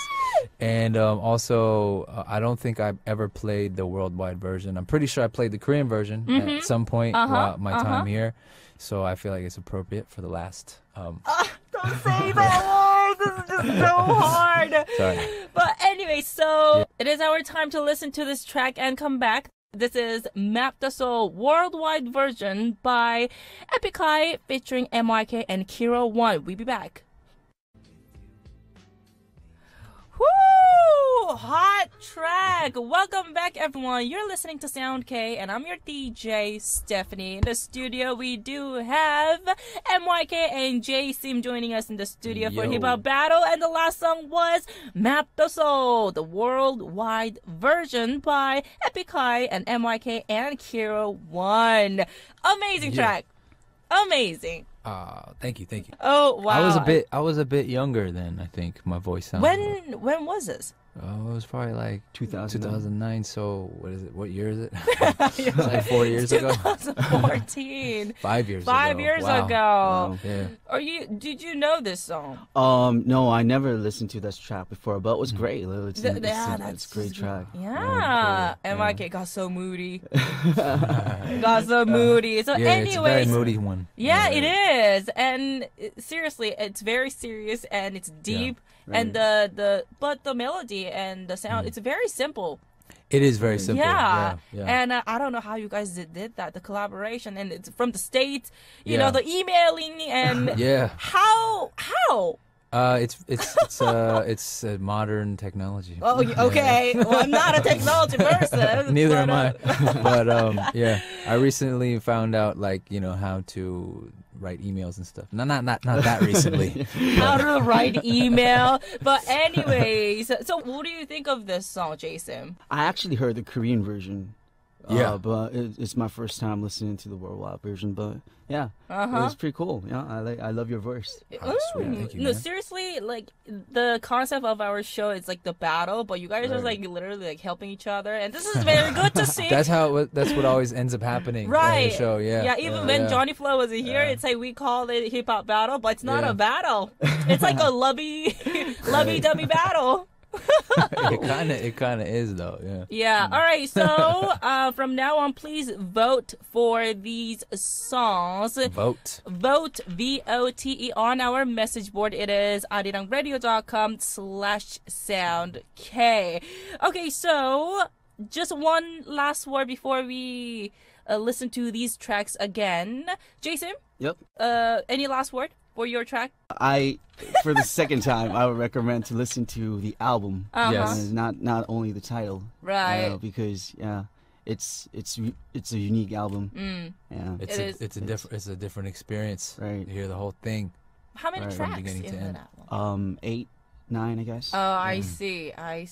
and also I don't think I've ever played the worldwide version. I'm pretty sure I played the Korean version at some point while my time here. So I feel like it's appropriate for the last. Don't say that word. This is just so hard. Sorry. But anyway, so it is our time to listen to this track and come back. This is Map the Soul worldwide version by Epicai featuring MYK and Kira One. We'll be back. Woo! Hot track! Welcome back, everyone. You're listening to Sound K, and I'm your DJ, Stephanie. In the studio, we do have MYK and Jsim joining us in the studio for Hiphop Battle, and the last song was Map the Soul, the worldwide version by Epicai and MYK and Kira One. Amazing track. Amazing. Thank you. Oh wow! I was a bit younger then. I think my voice sounded. When was this? Oh, it was probably like 2009. So what is it? What year is it? It's like 4 years ago. 2014. 5 years. 5 years Wow. ago. Wow. Yeah. Did you know this song? No, I never listened to this track before, but it was great. It's a great track. Yeah. MYK got so moody. Got so moody. So anyways, it's a very moody one. Yeah, it is. And seriously, it's very serious and it's deep. Right. And but the melody and the sound, it's very simple. It is very simple. Yeah. And I don't know how you guys did that, the collaboration, and it's from the States, you know, the emailing and how? It's modern technology. Oh, okay. Well, I'm not a technology person. Neither am I. But I recently found out how to write emails and stuff. Not that recently. How to write email. But anyways, so what do you think of this song, Jsim? I actually heard the Korean version Yeah. But it's my first time listening to the worldwide version. But yeah, it was pretty cool. Yeah, I love your voice. Oh, sweet. Thank you, No, man. seriously, like the concept of our show is like the battle, but you guys are like literally like helping each other, and this is very good to see. That's what always ends up happening right. on the show. Yeah. Yeah. Even when Johnny Flo was here, it's like we call it hip hop battle, but it's not a battle. It's like a lovey-dovey battle. It kind of is though. Yeah. Yeah. All right. So from now on, please vote for these songs. Vote. Vote VOTE on our message board. It is arirangradio.com/soundk. Okay. So just one last word before we listen to these tracks again. Jsim. Yep. Any last word for your track? For the second time, I would recommend to listen to the album. Yes. Not only the title. Right. Because it's a unique album. Yeah. It's a different experience. Right. You hear the whole thing. How many From tracks beginning in to that end. album? 8, 9, I guess. Oh, I see. Right.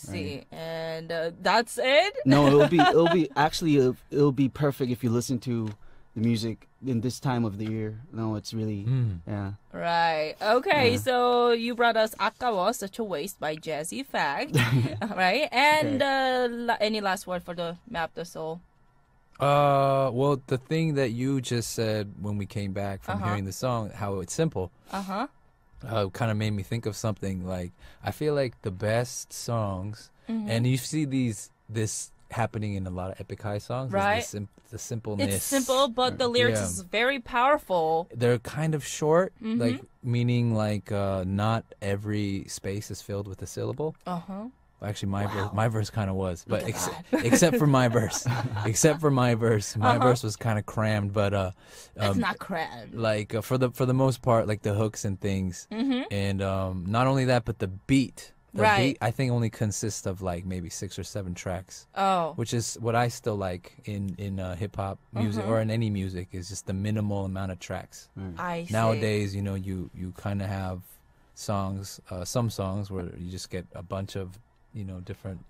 And that's it? No, it'll be perfect if you listen to the music in this time of the year. No, it's really yeah. Right. Okay, so you brought us 아까워, Such a Waste by Jazzy Fact. Right? And any last word for the Map the Soul? Well, the thing that you just said when we came back from hearing the song, how it's simple. Kind of made me think of something like, I feel like the best songs, and you see this happening in a lot of Epic High songs, right? Is the simpleness. It's simple, but the lyrics is very powerful. They're kind of short, like meaning like not every space is filled with a syllable. Actually, my verse kind of was, but except for my verse, my verse was kind of crammed. But it's not crammed. Like for the most part, like the hooks and things, and not only that, but the beat. The beat, I think, only consists of like maybe 6 or 7 tracks. Oh, which is what I still like in hip hop music or in any music, is just the minimal amount of tracks. I see. Nowadays, you kind of have songs, some songs where you just get a bunch of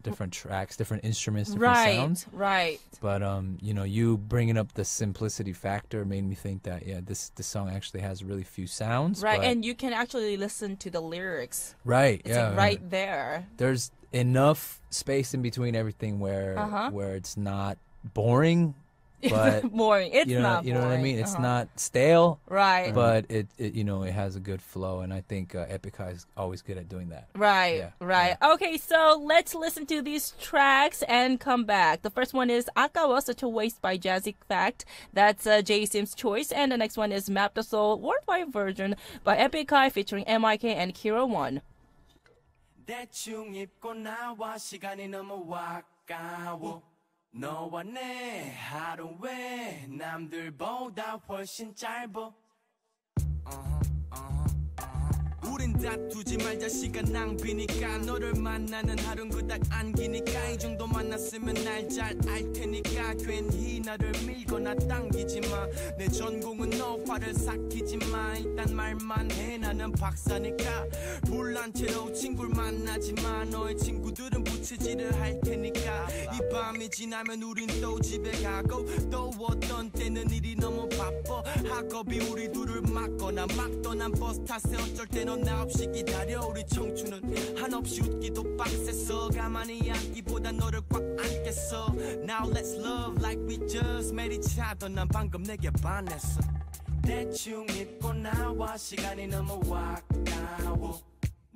different tracks, different instruments, different sounds. Right. But you bringing up the simplicity factor made me think that this song actually has really few sounds. Right, and you can actually listen to the lyrics. Right. It's like right there. There's enough space in between everything where it's not boring. But boring. It's not boring. You know what I mean? It's not stale. Right. But it has a good flow, and I think Epic High is always good at doing that. Right. Right. Yeah. Okay, so let's listen to these tracks and come back. The first one is 아까워, Such a Waste by Jazzy Fact. That's Jsim's choice. And the next one is Map the Soul, worldwide version by Epic High featuring MYK and Kiro One. 대충 입고 나와 시간이 너무 아까워 너와 내 하루에 남들보다 훨씬 짧아 우린 다투지 말자 시간 낭비니까 너를 만나는 하루는 그닥 안기니까 이 정도 만났으면 날 잘 알테니까 괜히 나를 밀거나 당기지마 내 전공은 너 화를 삭히지마 일단 말만 해 나는 박사니까 불난 채로 친구를 만나지마 너의 친구들은 부채질을 할 테니까 이 밤이 지나면 우린 또 집에 가고 또 어떤 때는 일이 너무 바빠 학업이 우리 둘을 막거나 막 떠난 버스 탓에 어쩔 때는 나 없이 기다려 우리 청춘은 한없이 웃기도 빡셌어 가만히 앉기보다 너를 꽉 안겠어 Now let's love like we just met each other 난 방금 내게 반했어 대충 입고 나와 시간이 너무 아까워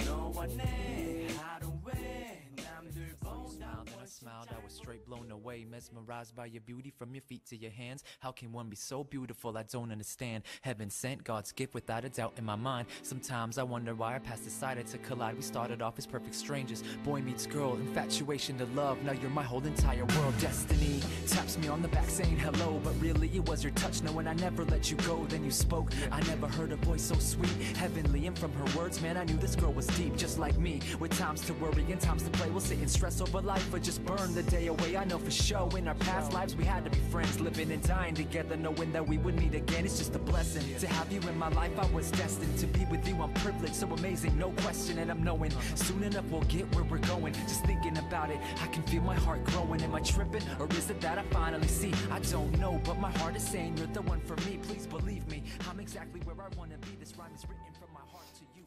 너와 내 하루에 남들보다 smiled, I was straight blown away, mesmerized by your beauty from your feet to your hands. How can one be so beautiful? I don't understand. Heaven sent, God's gift without a doubt in my mind. Sometimes I wonder why our paths decided to collide. We started off as perfect strangers. Boy meets girl, infatuation to love. Now you're my whole entire world. Destiny taps me on the back saying hello, but really it was your touch. Knowing I never let you go, then you spoke. I never heard a voice so sweet, heavenly, and from her words, man, I knew this girl was deep, just like me. With times to worry and times to play, we'll sit and stress over life or just burn the day away. I know for sure in our past lives we had to be friends, living and dying together, knowing that we would meet again. It's just a blessing to have you in my life. I was destined to be with you. I'm privileged, so amazing, no question. And I'm knowing soon enough we'll get where we're going. Just thinking about it, I can feel my heart growing. Am I tripping, or is it that I finally see? I don't know, but my heart is saying you're the one for me. Please believe me, I'm exactly where I want to be. This rhyme is written from my heart to you.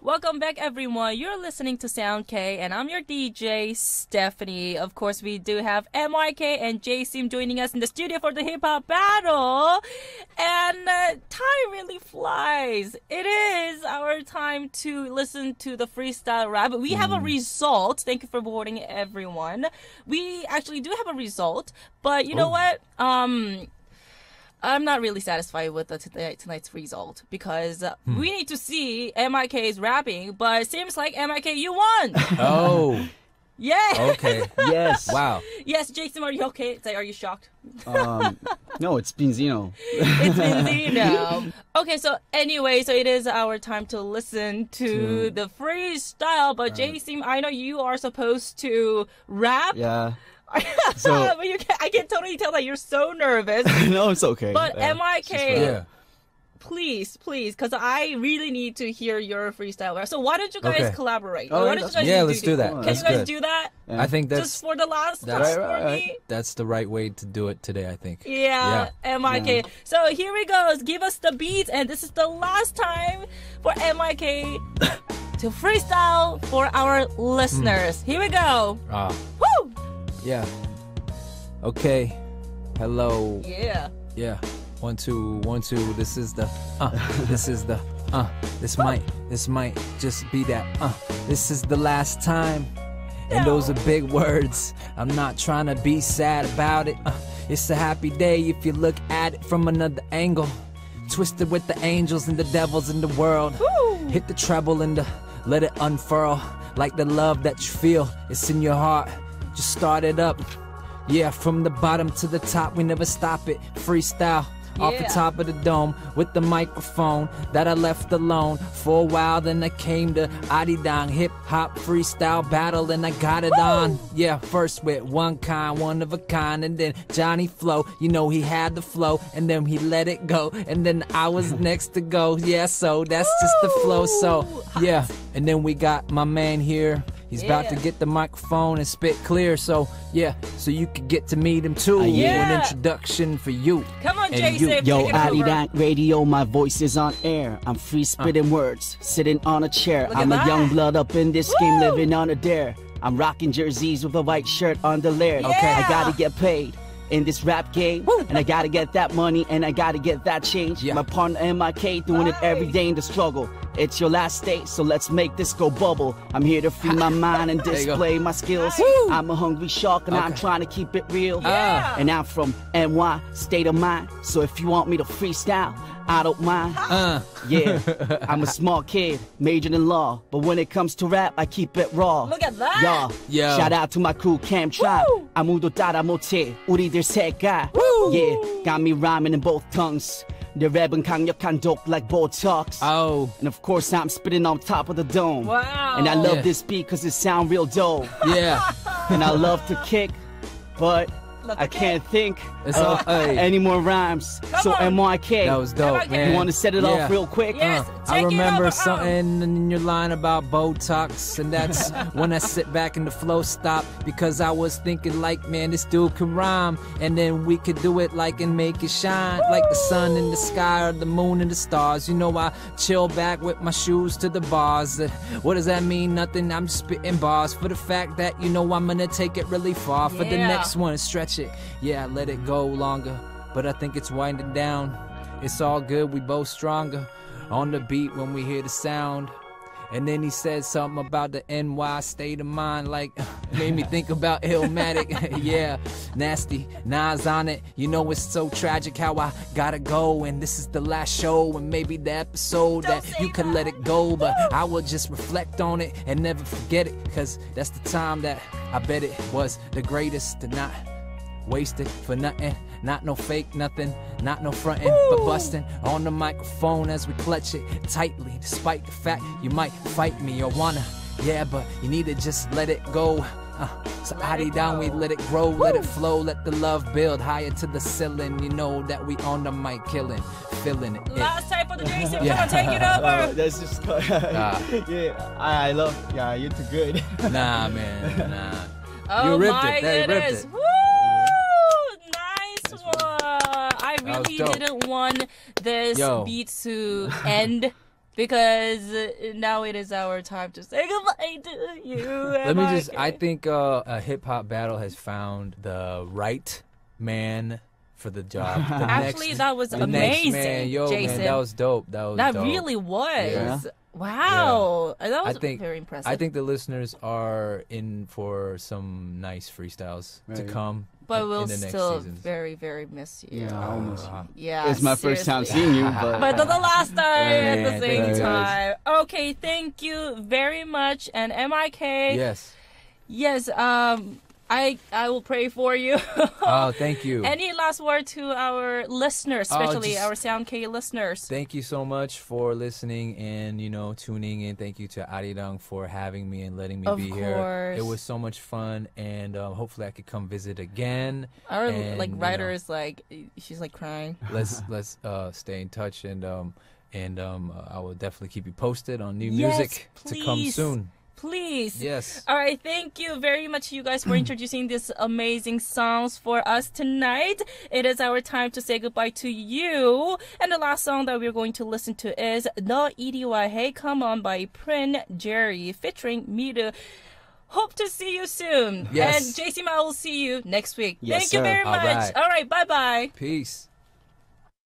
Welcome back, everyone. You're listening to Sound K, and I'm your DJ, Stephanie. Of course, we do have MYK and Jsim joining us in the studio for the hip-hop battle. And time really flies. It is our time to listen to the freestyle rap. We have a result. Thank you for voting, everyone. We actually do have a result, but you know what? I'm not really satisfied with tonight's result because we need to see MYK's rapping, but it seems like MYK, you won. Oh. Yeah. Okay. Yes. Wow. Yes, Jsim, are you okay? Are you shocked? No, it's Benzino. It's Benzino. Okay, so anyway, so it is our time to listen to the freestyle, but Jsim, I know you are supposed to rap. Yeah. So, but I can totally tell that you're so nervous. No, it's okay. But MYK, Yeah. please, because I really need to hear your freestyle rap. So why don't you guys collaborate? Oh, Why don't you guys yeah, do let's do that. Can That's you guys good. do that? Yeah. I think that's Just for the last time that's for me? that's the right way to do it today, I think. Yeah, MYK. So here we go. Give us the beats, and this is the last time for MYK to freestyle for our listeners. Here we go. Woo! Yeah. Okay. Hello. Yeah. Yeah. 1 2 1 2. This is the this is the this might just be that this is the last time. And those are big words. I'm not trying to be sad about it. It's a happy day if you look at it from another angle. Twisted with the angels and the devils in the world. Woo! Hit the treble and let it unfurl. Like the love that you feel, it's in your heart. Just start it up. Yeah, from the bottom to the top, we never stop it. Freestyle. Off the top of the dome with the microphone that I left alone for a while. Then I came to Adidang hip-hop freestyle battle and I got it on. Yeah, first with one of a kind, and then Johnny Flow, you know he had the flow, and then he let it go, and then I was next to go. Yeah, so that's just the flow. So yeah, and then we got my man here. He's about to get the microphone and spit clear, so yeah, so you could get to meet him too. Yeah. An introduction for you. Come on, And Jsim. Yo, take it over. Adidank Radio, my voice is on air. I'm free spitting words, sitting on a chair. Look I'm at a young that. blood up in this game, living on a dare. I'm rocking jerseys with a white shirt on the lair. Okay. I gotta get paid in this rap game, and I gotta get that money, and I gotta get that change. Yeah. My partner MYK doing it every day in the struggle. It's your last day, so let's make this go bubble. I'm here to free my mind and you go. display my skills. I'm a hungry shark, and I'm trying to keep it real. Yeah. And I'm from NY, state of mind. So if you want me to freestyle, I don't mind. Yeah, I'm a smart kid, majored in law. But when it comes to rap, I keep it raw. Look at that. Yeah. Yo. Shout out to my crew, Cam Tribe. Woo. 아무도 따라 못해, 우리들 색깔. Yeah, got me rhyming in both tongues. The 랩은 강력한 dope like Botox. Oh, And of course I'm spitting on top of the dome. Wow. And I love Yeah. this beat cause it sound real dope. yeah. And I love to kick, but Love I to can't think It's all- of hey. any more rhymes. So on. MYK, That was dope, MYK. man. you want to set it Yeah. off real quick? Yes. I Take it remember over. something in your line about Botox, and that's when I sit back and the flow stopped, because I was thinking like, man, this dude can rhyme, and then we could do it like and make it shine, like the sun in the sky or the moon and the stars. You know, I chill back with my shoes to the bars. What does that mean? Nothing. I'm just spitting bars for the fact that, you know, I'm gonna take it really far. For the Yeah. next one, stretch it. Yeah, let it go longer, but I think it's winding down. It's all good, we both stronger on the beat when we hear the sound. And then he said something about the NY state of mind, like made me think about Illmatic. Yeah, nasty, Nas on it. You know it's so tragic how I gotta go, and this is the last show and maybe the episode Don't that say you can that. let it go, but I will just reflect on it and never forget it, cause that's the time that I bet it was the greatest to not wasted for nothing, not no fake nothing, not no frontin', but bustin' on the microphone as we clutch it tightly, despite the fact you might fight me or wanna. Yeah, but you need to just let it go. So Adi down, we let it grow, let it flow, let the love build higher to the ceiling. You know that we on the mic killing, feeling it. Last time for the Jsim, come on, take it over. That's just yeah. I love. Yeah, you're too good. Nah, man, nah. Oh you ripped my it. They goodness! ripped it. Woo! Nice one. I really didn't want this beat to end. Because now it is our time to say goodbye to you. I think a hip-hop battle has found the right man for the job. Actually, that was amazing, man, Jsim. Man, that was dope. That dope. Really was. Yeah. Wow. Yeah. That was very impressive. I think the listeners are in for some nice freestyles to come. But we'll in the still next seasons. very, very miss you. Yeah, I almost. Yeah, it's my first time seeing you, but not the last time at the same time. Okay, thank you very much, and MYK. Yes. I will pray for you. Oh, thank you. Any last word to our listeners, especially our Sound K listeners? Thank you so much for listening and, tuning in. Thank you to Arirang for having me and letting me be here. It was so much fun, and hopefully I could come visit again. Our writer is she's crying. Let's stay in touch, and I will definitely keep you posted on new music to come soon. Please. Yes. All right. Thank you very much, you guys, for introducing these amazing songs for us tonight. It is our time to say goodbye to you. And the last song that we're going to listen to is No Iriwa Hey Come On by Prin Jerry featuring Miru. Hope to see you soon. Yes. And Jsim, I will see you next week. Yes, Thank you very much. All right. All right. Bye-bye. Peace.